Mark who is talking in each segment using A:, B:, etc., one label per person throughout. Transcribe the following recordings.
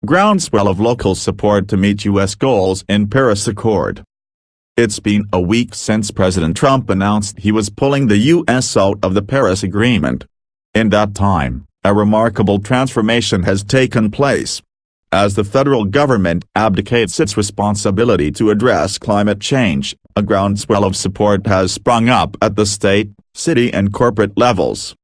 A: groundswell of local support to meet U.S. goals in Paris Accord. It's been a week since President Trump announced he was pulling the U.S. out of the Paris Agreement. In that time, a remarkable transformation has taken place. As the federal government abdicates its responsibility to address climate change, a groundswell of support has sprung up at the state, city and corporate levels.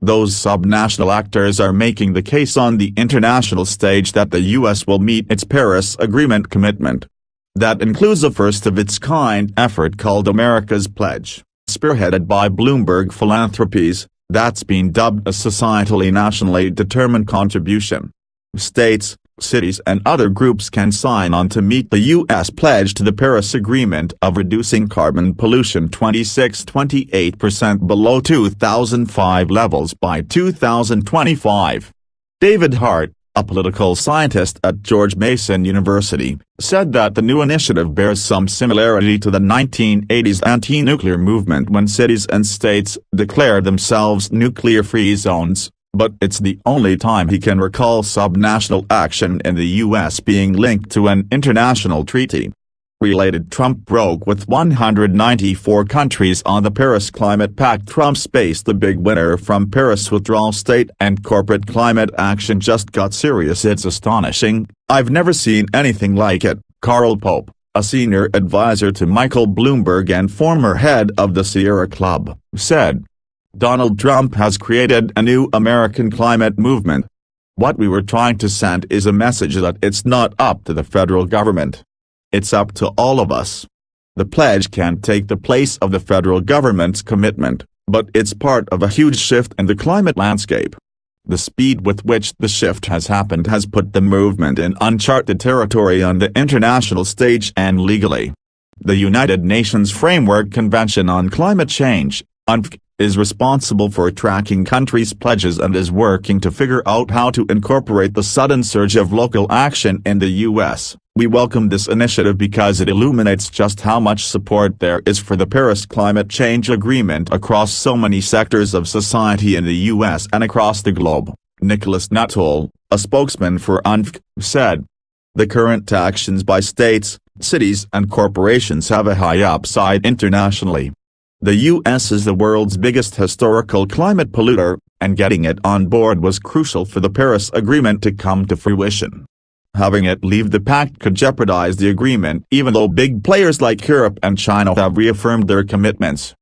A: Those subnational actors are making the case on the international stage that the U.S. will meet its Paris Agreement commitment. That includes a first-of-its-kind effort called America's Pledge, spearheaded by Bloomberg Philanthropies, that's been dubbed a societally nationally determined contribution. States, cities and other groups can sign on to meet the U.S. pledge to the Paris Agreement of reducing carbon pollution 26–28% below 2005 levels by 2025. David Hart, a political scientist at George Mason University, said that the new initiative bears some similarity to the 1980s anti-nuclear movement when cities and states declared themselves nuclear-free zones. But it's the only time he can recall subnational action in the U.S. being linked to an international treaty. Related, Trump broke with 194 countries on the Paris Climate Pact. Trump's base, the big winner from Paris withdrawal. State and corporate climate action just got serious. It's astonishing, I've never seen anything like it, Carl Pope, a senior advisor to Michael Bloomberg and former head of the Sierra Club, said. Donald Trump has created a new American climate movement. What we were trying to send is a message that it's not up to the federal government. It's up to all of us. The pledge can't take the place of the federal government's commitment, but it's part of a huge shift in the climate landscape. The speed with which the shift has happened has put the movement in uncharted territory on the international stage and legally. The United Nations Framework Convention on Climate Change, UNFC, is responsible for tracking countries' pledges and is working to figure out how to incorporate the sudden surge of local action in the U.S. We welcome this initiative because it illuminates just how much support there is for the Paris Climate Change Agreement across so many sectors of society in the U.S. and across the globe, Nicholas Nuttall, a spokesman for UNFC, said. The current actions by states, cities and corporations have a high upside internationally. The U.S. is the world's biggest historical climate polluter, and getting it on board was crucial for the Paris Agreement to come to fruition. Having it leave the pact could jeopardize the agreement even though big players like Europe and China have reaffirmed their commitments.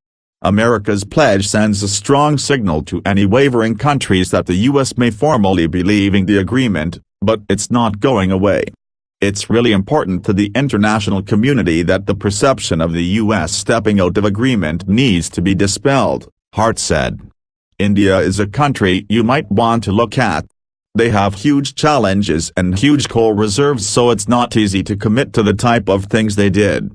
A: America's pledge sends a strong signal to any wavering countries that the U.S. may formally be leaving the agreement, but it's not going away. It's really important to the international community that the perception of the U.S. stepping out of agreement needs to be dispelled, Hart said. India is a country you might want to look at. They have huge challenges and huge coal reserves, so it's not easy to commit to the type of things they did.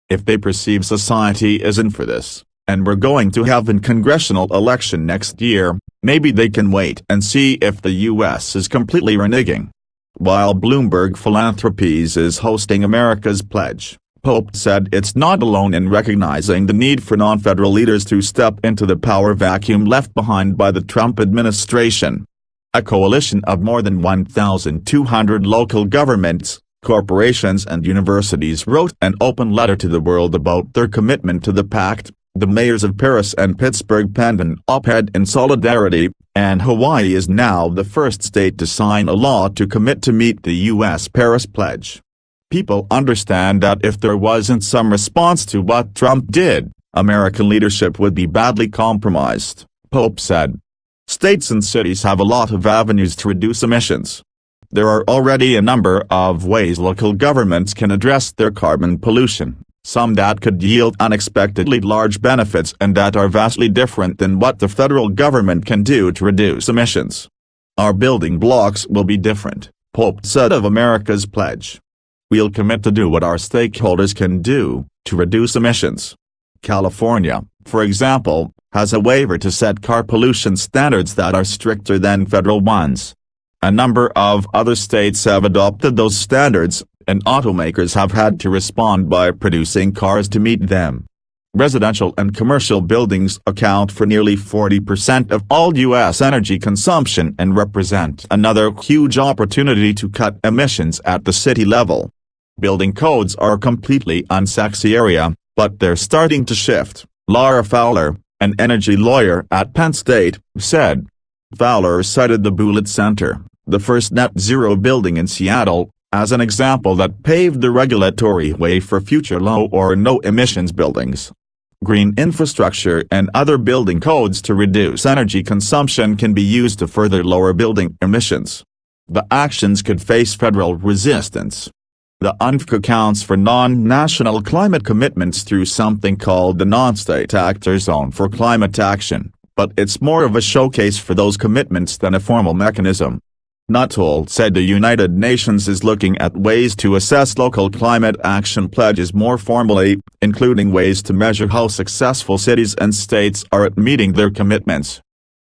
A: If they perceive society isn't for this, and we're going to have a congressional election next year, maybe they can wait and see if the U.S. is completely reneging. While Bloomberg Philanthropies is hosting America's Pledge, Pope said it's not alone in recognizing the need for non-federal leaders to step into the power vacuum left behind by the Trump administration. A coalition of more than 1,200 local governments, corporations and universities wrote an open letter to the world about their commitment to the pact. The mayors of Paris and Pittsburgh penned an op-ed in solidarity, and Hawaii is now the first state to sign a law to commit to meet the U.S. Paris Pledge. People understand that if there wasn't some response to what Trump did, American leadership would be badly compromised, Pope said. States and cities have a lot of avenues to reduce emissions. There are already a number of ways local governments can address their carbon pollution, some that could yield unexpectedly large benefits and that are vastly different than what the federal government can do to reduce emissions. Our building blocks will be different, Pope said of America's Pledge. We'll commit to do what our stakeholders can do to reduce emissions. California, for example, has a waiver to set car pollution standards that are stricter than federal ones. A number of other states have adopted those standards, and automakers have had to respond by producing cars to meet them. Residential and commercial buildings account for nearly 40% of all U.S. energy consumption and represent another huge opportunity to cut emissions at the city level. Building codes are a completely unsexy area, but they're starting to shift, Laura Fowler, an energy lawyer at Penn State, said. Fowler cited the Bullitt Center, the first net-zero building in Seattle, as an example that paved the regulatory way for future low or no-emissions buildings. Green infrastructure and other building codes to reduce energy consumption can be used to further lower building emissions. The actions could face federal resistance. The UNFC accounts for non-national climate commitments through something called the Non-State Actor Zone for Climate Action, but it's more of a showcase for those commitments than a formal mechanism. Nuttall said the United Nations is looking at ways to assess local climate action pledges more formally, including ways to measure how successful cities and states are at meeting their commitments.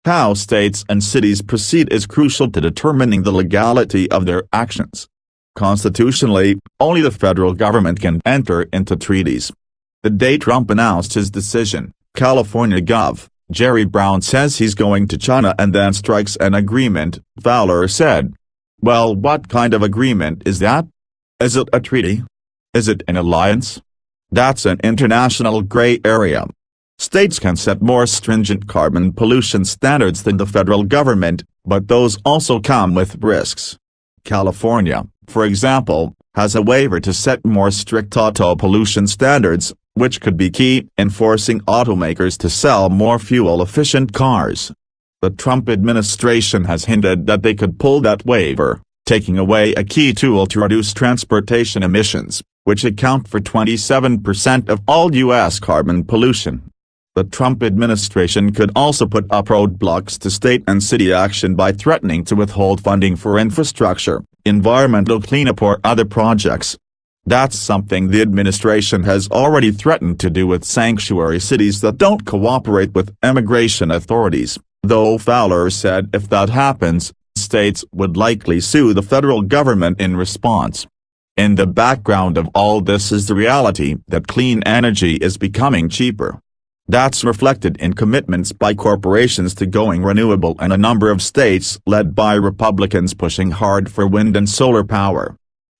A: How states and cities proceed is crucial to determining the legality of their actions. Constitutionally, only the federal government can enter into treaties. The day Trump announced his decision, California Gov. Jerry Brown says he's going to China and then strikes an agreement, Fowler said. Well, what kind of agreement is that? Is it a treaty? Is it an alliance? That's an international gray area. States can set more stringent carbon pollution standards than the federal government, but those also come with risks. California, for example, has a waiver to set more strict auto pollution standards, which could be key in forcing automakers to sell more fuel-efficient cars. The Trump administration has hinted that they could pull that waiver, taking away a key tool to reduce transportation emissions, which account for 27% of all U.S. carbon pollution. The Trump administration could also put up roadblocks to state and city action by threatening to withhold funding for infrastructure, environmental cleanup or other projects. That's something the administration has already threatened to do with sanctuary cities that don't cooperate with immigration authorities, though Fowler said if that happens, states would likely sue the federal government in response. In the background of all this is the reality that clean energy is becoming cheaper. That's reflected in commitments by corporations to going renewable and a number of states led by Republicans pushing hard for wind and solar power.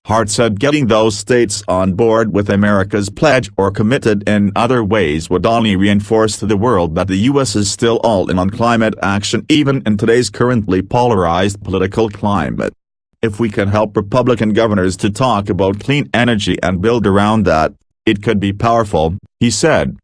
A: Hart said getting those states on board with America's pledge or committed in other ways would only reinforce to the world that the U.S. is still all in on climate action even in today's currently polarized political climate. If we can help Republican governors to talk about clean energy and build around that, it could be powerful, he said.